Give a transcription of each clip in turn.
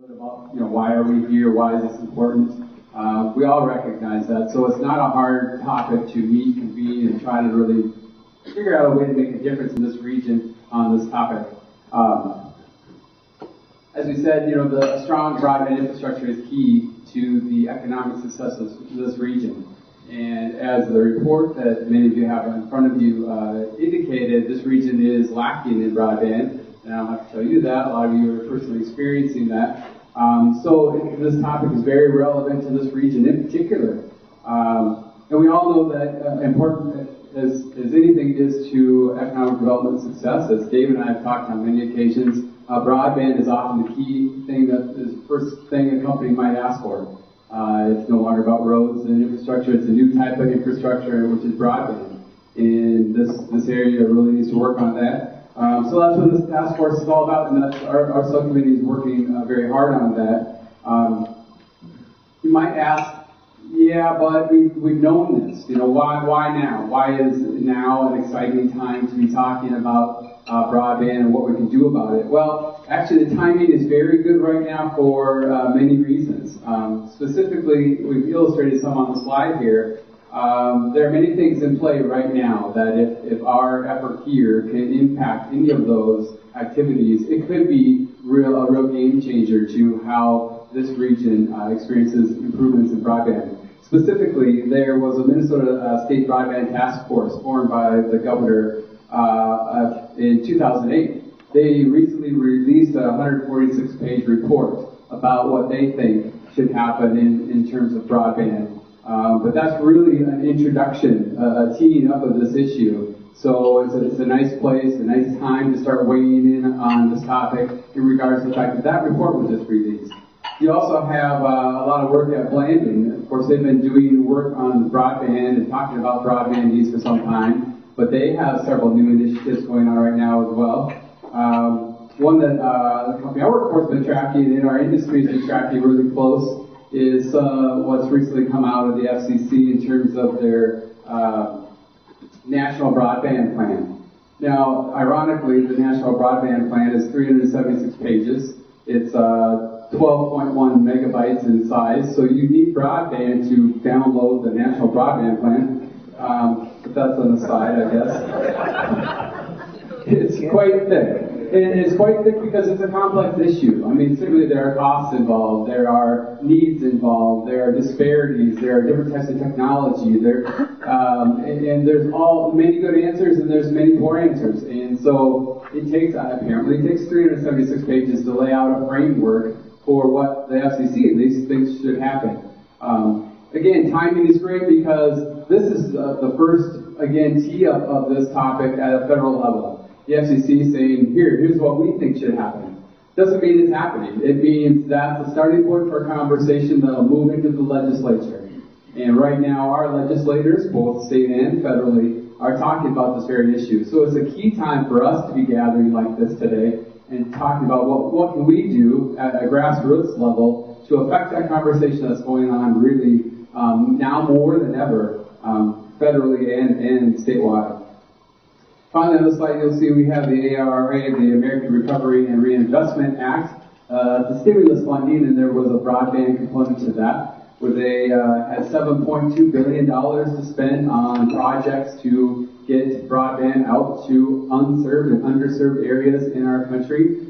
About, why are we here? Why is this important? We all recognize that, so it's not a hard topic to meet, convene, and try to really figure out a way to make a difference in this region on this topic. As we said, the strong broadband infrastructure is key to the economic success of this region. And as the report that many of you have in front of you indicated, this region is lacking in broadband. And I don't have to tell you that. A lot of you are personally experiencing that. So this topic is very relevant to this region in particular. And we all know that important as anything is to economic development success, as Dave and I have talked on many occasions, broadband is often the key thing that is the first thing a company might ask for. It's no longer about roads and infrastructure. It's a new type of infrastructure, which is broadband. And this area really needs to work on that. So that's what this task force is all about, and that's our subcommittee is working very hard on that. You might ask, yeah, but we've known this. Why now? Why is now an exciting time to be talking about broadband and what we can do about it? Well, actually, the timing is very good right now for many reasons. Specifically, we've illustrated some on the slide here. There are many things in play right now that if our effort here can impact any of those activities, it could be a real game changer to how this region experiences improvements in broadband. Specifically, there was a Minnesota State Broadband Task Force formed by the governor in 2008. They recently released a 146-page report about what they think should happen in terms of broadband. But that's really an introduction, a teeing up of this issue. So it's a nice place, a nice time to start weighing in on this topic in regards to the fact that that report was just released. You also have a lot of work at Blanding. Of course, they've been doing work on broadband and talking about broadband needs for some time, but they have several new initiatives going on right now as well. One that the company I work for has been tracking, and our industry has been tracking really close, is what's recently come out of the FCC in terms of their National Broadband Plan. Now, ironically, the National Broadband Plan is 376 pages. It's 12.1 megabytes in size, so you need broadband to download the National Broadband Plan. But that's on the side, I guess. It's quite thick. And it's quite thick because it's a complex issue. I mean, certainly there are costs involved, there are needs involved, there are disparities, there are different types of technology, and there's many good answers and there's many poor answers. And so apparently it takes 376 pages to lay out a framework for what the FCC at least thinks should happen. Again, timing is great because this is the first, tee up of this topic at a federal level. The FCC saying, here's what we think should happen. Doesn't mean it's happening. It means that's a starting point for a conversation that'll move into the legislature. And right now, our legislators, both state and federally, are talking about this very issue. So it's a key time for us to be gathering like this today and talking about what can we do at a grassroots level to affect that conversation that's going on really now more than ever, federally and statewide. Finally, on this slide, you'll see we have the ARRA, the American Recovery and Reinvestment Act, the stimulus funding, and there was a broadband component to that, where they had $7.2 billion to spend on projects to get broadband out to unserved and underserved areas in our country.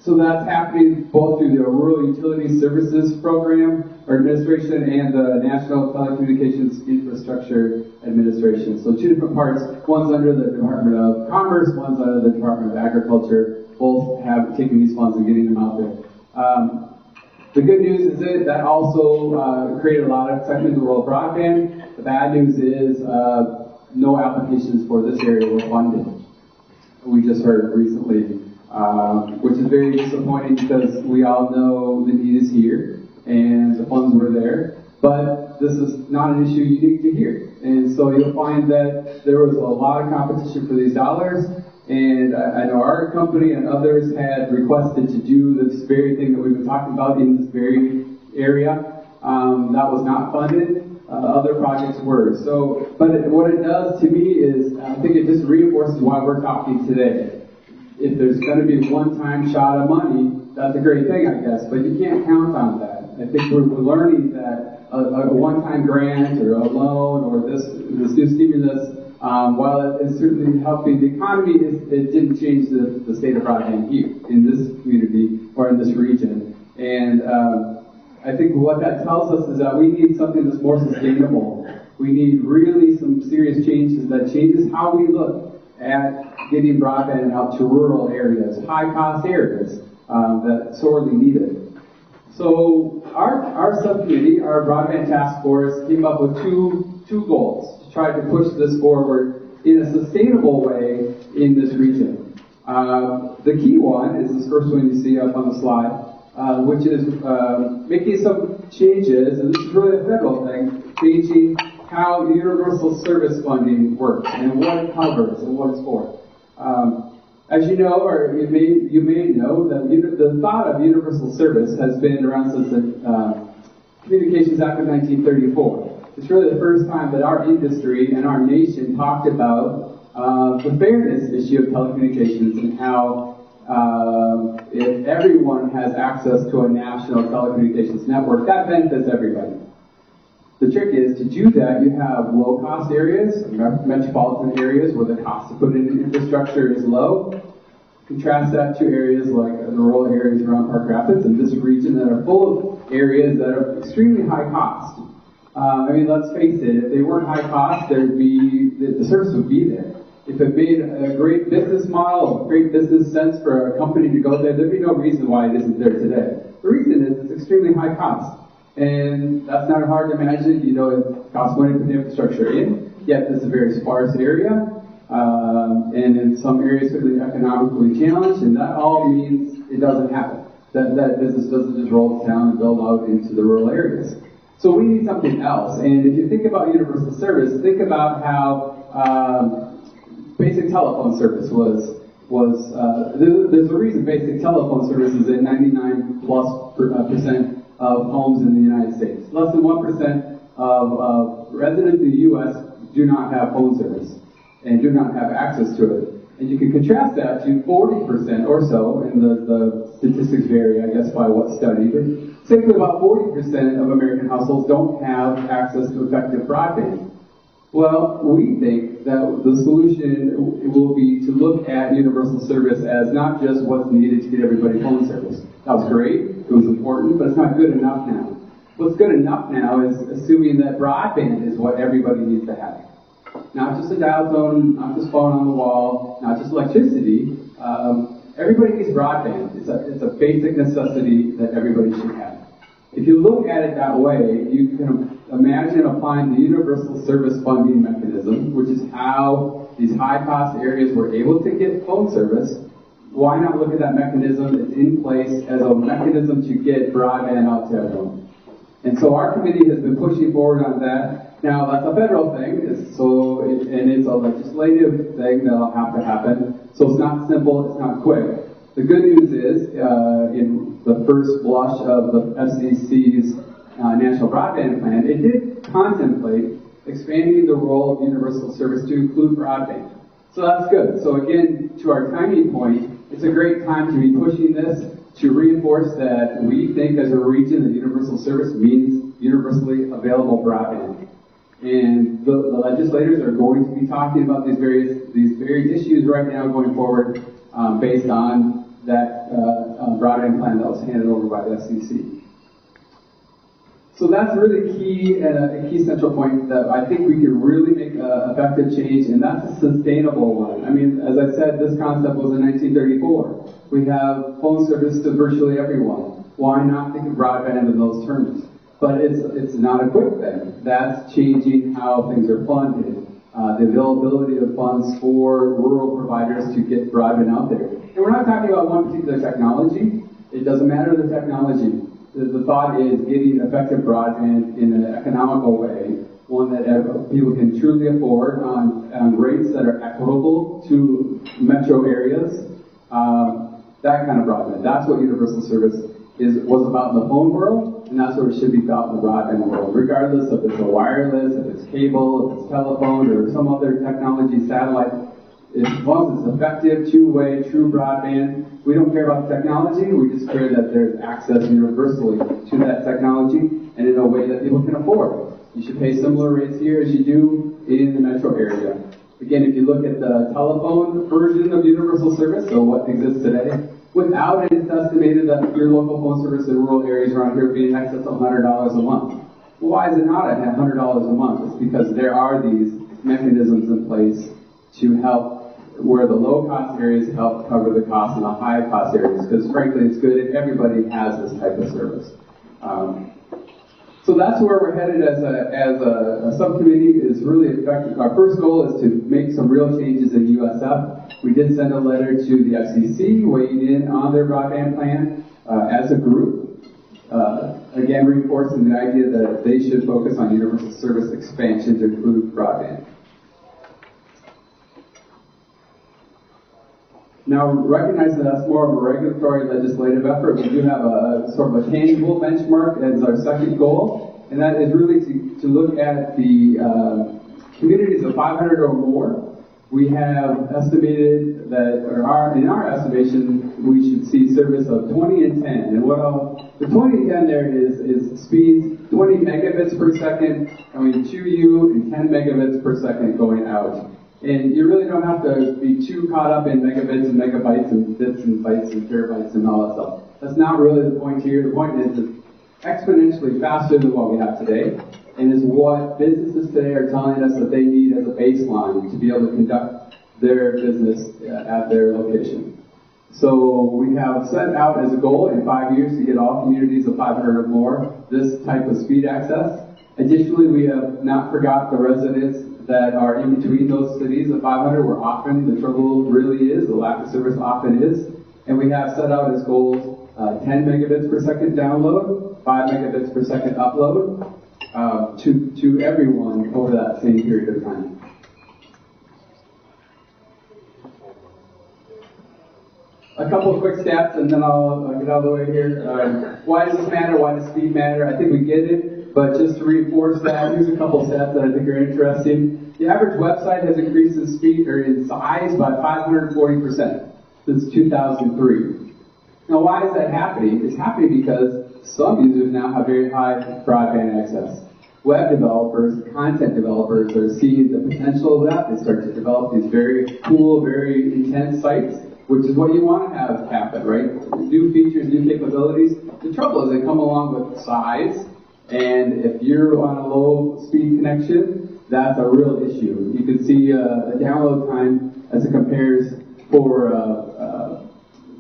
So that's happening both through the Rural Utility Services Program or Administration and the National Telecommunications Infrastructure Administration. So two different parts. One's under the Department of Commerce, one's under the Department of Agriculture. Both have taken these funds and getting them out there. The good news is that also created a lot of excitement in the world of broadband. The bad news is no applications for this area were funded. We just heard recently. Which is very disappointing because we all know the need is here and the funds were there, but this is not an issue unique to here. And so you'll find that there was a lot of competition for these dollars, and I know our company and others had requested to do this very thing that we've been talking about in this very area. That was not funded. Other projects were. So, but what it does to me is, I think it just reinforces why we're talking today. if there's going to be a one-time shot of money, that's a great thing, I guess, but you can't count on that. I think we're learning that a one-time grant or a loan or this new stimulus, while it's certainly helping the economy, it didn't change the state of broadband here in this community or in this region. And I think what that tells us is that we need something that's more sustainable. We need really some serious changes that changes how we look at getting broadband out to rural areas, high-cost areas that sorely need it. So our subcommittee, our broadband task force, came up with two goals to try to push this forward in a sustainable way in this region. The key one is this first one you see up on the slide, which is making some changes, and this is really a federal thing, changing how universal service funding works and what it covers and what it's for. As you know, or you may know, that the thought of universal service has been around since the Communications Act of 1934. It's really the first time that our industry and our nation talked about the fairness issue of telecommunications and how if everyone has access to a national telecommunications network, that benefits everybody. The trick is, to do that, you have low-cost areas, metropolitan areas where the cost to put in infrastructure is low. Contrast that to areas like the rural areas around Park Rapids and this region that are full of areas that are extremely high cost. I mean, let's face it, if they weren't high cost, the service would be there. If it made a great business model, great business sense for a company to go there, there'd be no reason why it isn't there today. The reason is it's extremely high cost. And that's not hard to imagine. You know, it costs money to put the infrastructure in, yet it's a very sparse area, and in some areas certainly economically challenged, and that all means it doesn't happen. That business doesn't just roll to town and build out into the rural areas. So we need something else. And if you think about universal service, think about how basic telephone service was there's a reason basic telephone service is in 99+% of homes in the United States. Less than 1% of residents in the U.S. do not have phone service and do not have access to it. And you can contrast that to 40% or so, and the statistics vary, I guess, by what study, but simply about 40% of American households don't have access to effective broadband. Well, we think that the solution will be to look at universal service as not just what's needed to get everybody phone service. That was great, it was important, but it's not good enough now. What's good enough now is assuming that broadband is what everybody needs to have. Not just a dial tone, not just phone on the wall, not just electricity. Everybody needs broadband. It's a basic necessity that everybody should have. If you look at it that way, you can imagine applying the universal service funding mechanism, which is how these high-cost areas were able to get phone service. Why not look at that mechanism that's in place as a mechanism to get broadband out to everyone? And so our committee has been pushing forward on that. Now, that's a federal thing, and it's a legislative thing that'll have to happen. So it's not simple, it's not quick. The good news is, in the first blush of the FCC's National Broadband Plan, it did contemplate expanding the role of universal service to include broadband. So that's good. So again, to our timing point, it's a great time to be pushing this to reinforce that we think as a region that universal service means universally available broadband. And the legislators are going to be talking about these various issues right now going forward based on that broadband plan that was handed over by the FCC. So that's really key and a key central point that I think we can really make effective change, and that's a sustainable one. I mean, as I said, this concept was in 1934. We have phone service to virtually everyone. Why not think of broadband in those terms? But it's not a quick thing. That's changing how things are funded. The availability of funds for rural providers to get broadband out there. And we're not talking about one particular technology. It doesn't matter the technology. The thought is getting effective broadband in an economical way, one that people can truly afford on rates that are equitable to metro areas. That kind of broadband. That's what universal service was about in the phone world, and that's what it should be about in the broadband world, regardless if it's a wireless, if it's cable, if it's telephone, or some other technology, satellite. As long as it's effective, two-way, true broadband, we don't care about the technology, we just care that there's access universally to that technology and in a way that people can afford. You should pay similar rates here as you do in the metro area. Again, if you look at the telephone version of universal service, so what exists today, without it, it's estimated that your local phone service in rural areas around here would be in excess of $100 a month. Well, why is it not at $100 a month? It's because there are these mechanisms in place to help where the low-cost areas help cover the cost in the high-cost areas, because frankly, it's good if everybody has this type of service. So that's where we're headed as a subcommittee. Is really effective. Our first goal is to make some real changes in USF. We did send a letter to the FCC weighing in on their broadband plan as a group. Again, reinforcing the idea that they should focus on universal service expansion to include broadband. Now, recognizing that that's more of a regulatory legislative effort, we do have a sort of a tangible benchmark as our second goal, and that is really to look at the communities of 500 or more. We have estimated that, in our estimation, we should see service of 20 and 10. And the 20 and 10 there is speeds 20 megabits per second going to you and 10 megabits per second going out. And you really don't have to be too caught up in megabits and megabytes and bits and bytes and terabytes and all that stuff. That's not really the point here. The point is it's exponentially faster than what we have today, and is what businesses today are telling us that they need as a baseline to be able to conduct their business at their location. So we have set out as a goal in 5 years to get all communities of 500 or more this type of speed access. Additionally, we have not forgot the residents that are in between those cities of 500, where often the trouble really is, the lack of service often is. And we have set out as goals 10 megabits per second download, 5 megabits per second upload to everyone over that same period of time. A couple of quick stats, and then I'll get out of the way here. Why does this matter? Why does speed matter? I think we get it, but just to reinforce that, here's a couple of stats that I think are interesting. The average website has increased in speed or in size by 540% since 2003. Now, why is that happening? It's happening because some users now have very high broadband access. Web developers, content developers are seeing the potential of that. They start to develop these very cool, very intense sites, which is what you want to have happen, right? New features, new capabilities. The trouble is they come along with size, and if you're on a low speed connection, that's a real issue. You can see the download time as it compares for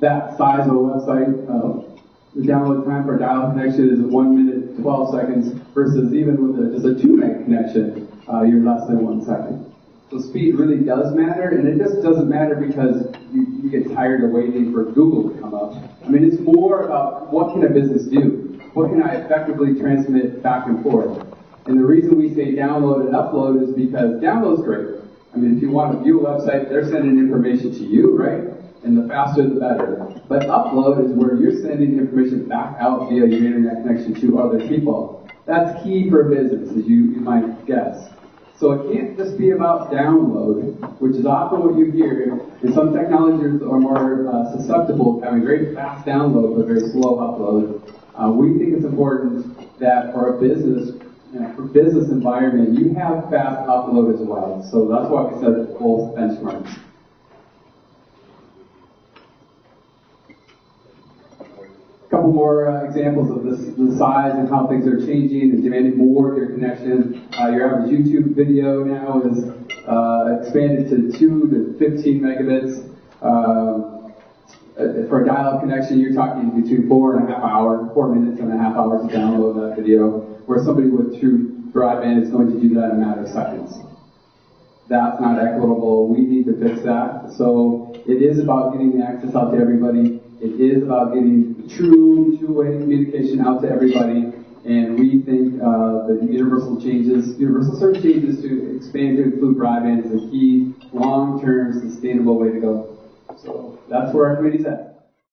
that size of a website. The download time for a dial connection is 1 minute, 12 seconds, versus even with just a 2 meg connection, you're less than 1 second. So speed really does matter, and it just doesn't matter because you get tired of waiting for Google to come up. I mean, it's more about what can a business do? What can I effectively transmit back and forth? And the reason we say download and upload is because download's great. I mean, if you want to view a website, they're sending information to you, right? And the faster the better. But upload is where you're sending information back out via your internet connection to other people. That's key for business, as you might guess. So it can't just be about download, which is often what you hear, and some technologies are more susceptible to having very fast download but very slow upload. We think it's important that for a business environment, you have fast upload as well. So that's why we set both benchmarks. A couple more examples of the size and how things are changing and demanding more of your connection. Your average YouTube video now is expanded to 2 to 15 megabits. For a dial-up connection, you're talking between 4 minutes and a half hours to download that video, where somebody with true broadband is going to do that in a matter of seconds. That's not equitable. We need to fix that. So it is about getting the access out to everybody. It is about getting true two-way communication out to everybody, and we think the universal service changes to expand to include broadband is a key, long-term, sustainable way to go. So that's where our committee's at.